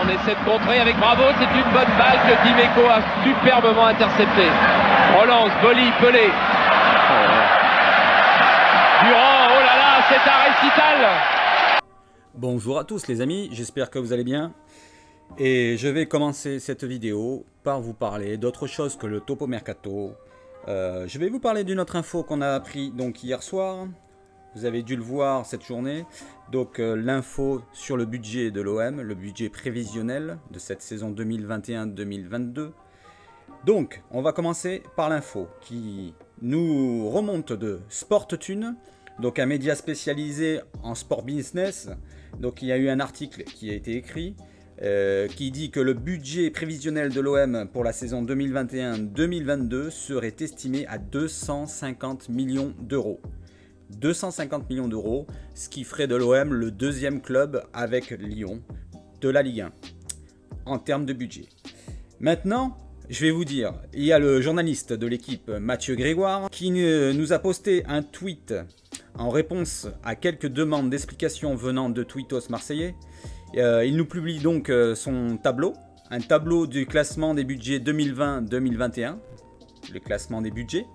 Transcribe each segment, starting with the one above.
On essaie de contrer avec Bravo, c'est une bonne balle que Dimeco a superbement interceptée. Relance, Boli, Pelé. Durand, oh là là, c'est un récital. Bonjour à tous les amis, j'espère que vous allez bien. Et je vais commencer cette vidéo par vous parler d'autre chose que le Topo Mercato. Je vais vous parler d'une autre info qu'on a appris donc hier soir. Vous avez dû le voir cette journée. Donc l'info sur le budget de l'OM, le budget prévisionnel de cette saison 2021-2022. Donc on va commencer par l'info qui nous remonte de Sporttune, donc un média spécialisé en sport business. Donc il y a eu un article qui a été écrit qui dit que le budget prévisionnel de l'OM pour la saison 2021-2022 serait estimé à 250 millions d'euros. 250 millions d'euros, ce qui ferait de l'OM le deuxième club avec Lyon de la Ligue 1 en termes de budget. Maintenant, je vais vous dire, il y a le journaliste de l'équipe Mathieu Grégoire qui nous a posté un tweet en réponse à quelques demandes d'explications venant de Tweetos marseillais. Il nous publie donc son tableau, un tableau du classement des budgets 2020-2021, le classement des budgets,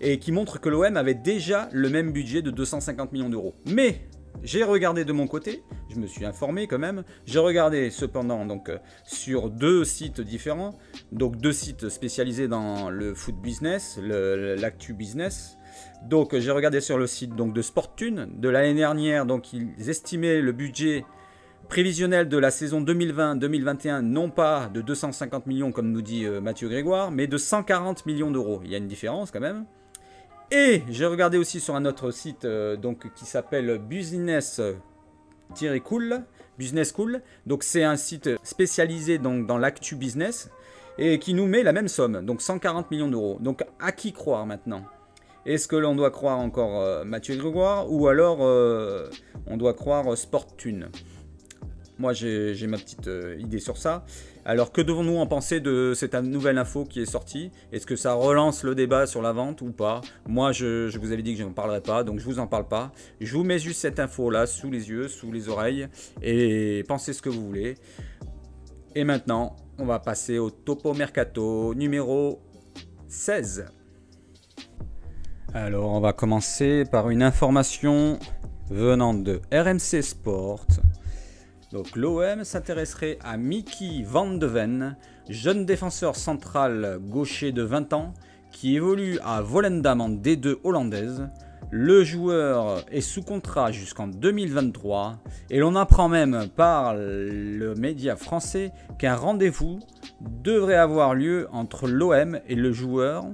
et qui montre que l'OM avait déjà le même budget de 250 millions d'euros. Mais j'ai regardé de mon côté, je me suis informé quand même, j'ai regardé cependant donc sur deux sites différents, donc deux sites spécialisés dans le foot business, l'actu business. Donc j'ai regardé sur le site donc, de Sporttune de l'année dernière, donc ils estimaient le budget prévisionnel de la saison 2020-2021, non pas de 250 millions comme nous dit Mathieu Grégoire, mais de 140 millions d'euros. Il y a une différence quand même. Et j'ai regardé aussi sur un autre site donc, qui s'appelle Business-Cool. Business Cool. Donc c'est un site spécialisé donc, dans l'actu business et qui nous met la même somme, donc 140 millions d'euros. Donc à qui croire maintenant? Est-ce que l'on doit croire encore Mathieu Grégoire ou alors on doit croire Sporttune? Moi, j'ai ma petite idée sur ça. Alors, que devons-nous en penser de cette nouvelle info qui est sortie? Est-ce que ça relance le débat sur la vente ou pas? Moi, je vous avais dit que je n'en parlerai pas, donc je ne vous en parle pas. Je vous mets juste cette info-là sous les yeux, sous les oreilles, et pensez ce que vous voulez. Et maintenant, on va passer au Topo Mercato numéro 16. Alors, on va commencer par une information venant de RMC Sport. Donc l'OM s'intéresserait à Mickey van de Ven, jeune défenseur central gaucher de 20 ans qui évolue à Volendam en D2 hollandaise. Le joueur est sous contrat jusqu'en 2023 et l'on apprend même par le média français qu'un rendez-vous devrait avoir lieu entre l'OM et le joueur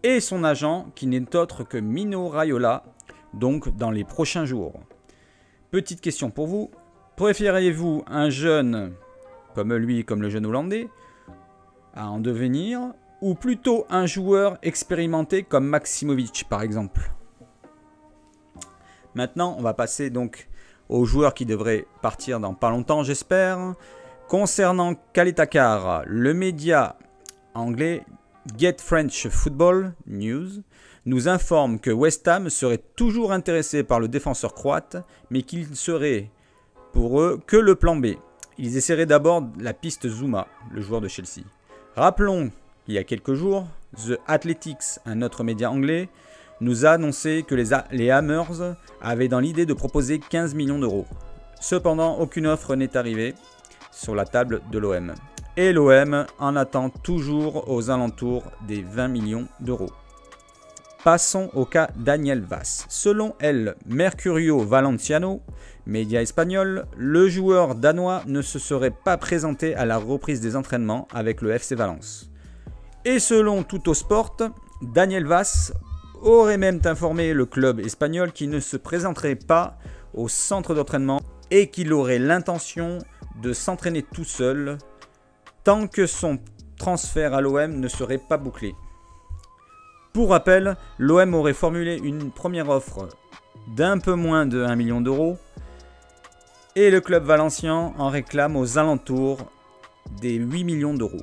et son agent qui n'est autre que Mino Raiola, donc dans les prochains jours. Petite question pour vous. Préférez-vous un jeune comme lui, comme le jeune hollandais, à en devenir, ou plutôt un joueur expérimenté comme Maximovic par exemple? Maintenant, on va passer donc aux joueurs qui devraient partir dans pas longtemps, j'espère. Concernant Khaled Takar, le média anglais Get French Football News nous informe que West Ham serait toujours intéressé par le défenseur croate, mais qu'il serait pour eux que le plan B. Ils essaieraient d'abord la piste Zouma, le joueur de Chelsea. Rappelons qu'il y a quelques jours, The Athletics, un autre média anglais, nous a annoncé que les Hammers avaient dans l'idée de proposer 15 millions d'euros. Cependant, aucune offre n'est arrivée sur la table de l'OM. Et l'OM en attend toujours aux alentours des 20 millions d'euros. Passons au cas Daniel Vaz. Selon El Mercurio Valenciano, média espagnol, le joueur danois ne se serait pas présenté à la reprise des entraînements avec le FC Valence. Et selon Tuttosport, Daniel Vaz aurait même informé le club espagnol qu'il ne se présenterait pas au centre d'entraînement et qu'il aurait l'intention de s'entraîner tout seul tant que son transfert à l'OM ne serait pas bouclé. Pour rappel, l'OM aurait formulé une première offre d'un peu moins de 1 million d'euros et le club valencien en réclame aux alentours des 8 millions d'euros.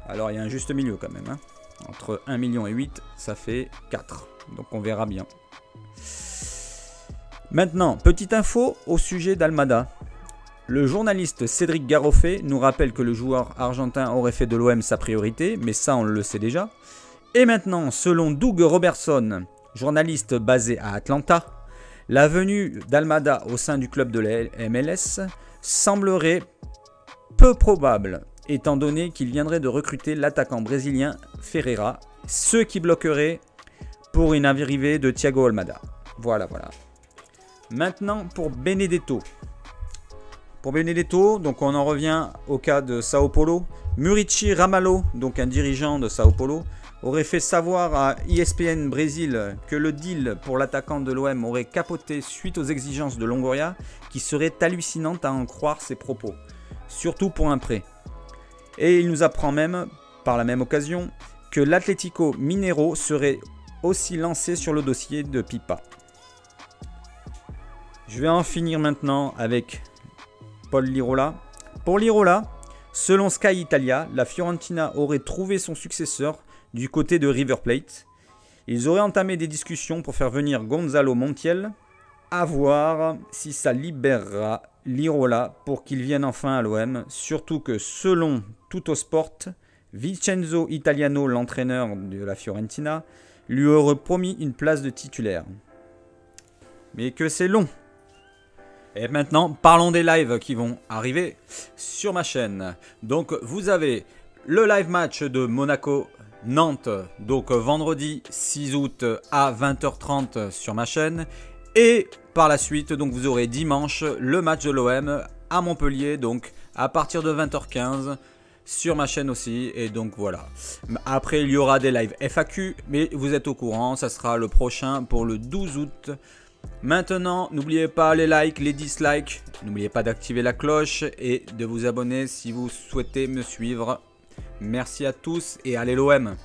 Alors il y a un juste milieu quand même. Entre 1 million et 8, ça fait 4. Donc on verra bien. Maintenant, petite info au sujet d'Almada. Le journaliste Cédric Garofé nous rappelle que le joueur argentin aurait fait de l'OM sa priorité, mais ça on le sait déjà. Et maintenant, selon Doug Robertson, journaliste basé à Atlanta, la venue d'Almada au sein du club de la MLS semblerait peu probable, étant donné qu'il viendrait de recruter l'attaquant brésilien Ferreira, ce qui bloquerait pour une arrivée de Thiago Almada. Voilà. Maintenant pour Benedetto. Pour Benedetto, donc on en revient au cas de Sao Paulo. Muricy Ramalho, donc un dirigeant de Sao Paulo, aurait fait savoir à ESPN Brésil que le deal pour l'attaquant de l'OM aurait capoté suite aux exigences de Longoria, qui serait hallucinante à en croire ses propos, surtout pour un prêt. Et il nous apprend même, par la même occasion, que l'Atlético Mineiro serait aussi lancé sur le dossier de Pipa. Je vais en finir maintenant avec Paul Lirola. Pour Lirola, selon Sky Italia, la Fiorentina aurait trouvé son successeur du côté de River Plate. Ils auraient entamé des discussions pour faire venir Gonzalo Montiel, à voir si ça libérera Lirola pour qu'il vienne enfin à l'OM, surtout que selon Tuttosport, Vincenzo Italiano, l'entraîneur de la Fiorentina, lui aurait promis une place de titulaire. Mais que c'est long. Et maintenant, parlons des lives qui vont arriver sur ma chaîne. Donc, vous avez le live match de Monaco-Nantes, donc vendredi 6 août à 20h30 sur ma chaîne. Et par la suite, donc vous aurez dimanche le match de l'OM à Montpellier, donc à partir de 20h15 sur ma chaîne aussi. Et donc voilà. Après, il y aura des lives FAQ, mais vous êtes au courant, ça sera le prochain pour le 12 août. Maintenant, n'oubliez pas les likes, les dislikes, n'oubliez pas d'activer la cloche et de vous abonner si vous souhaitez me suivre. Merci à tous et allez l'OM!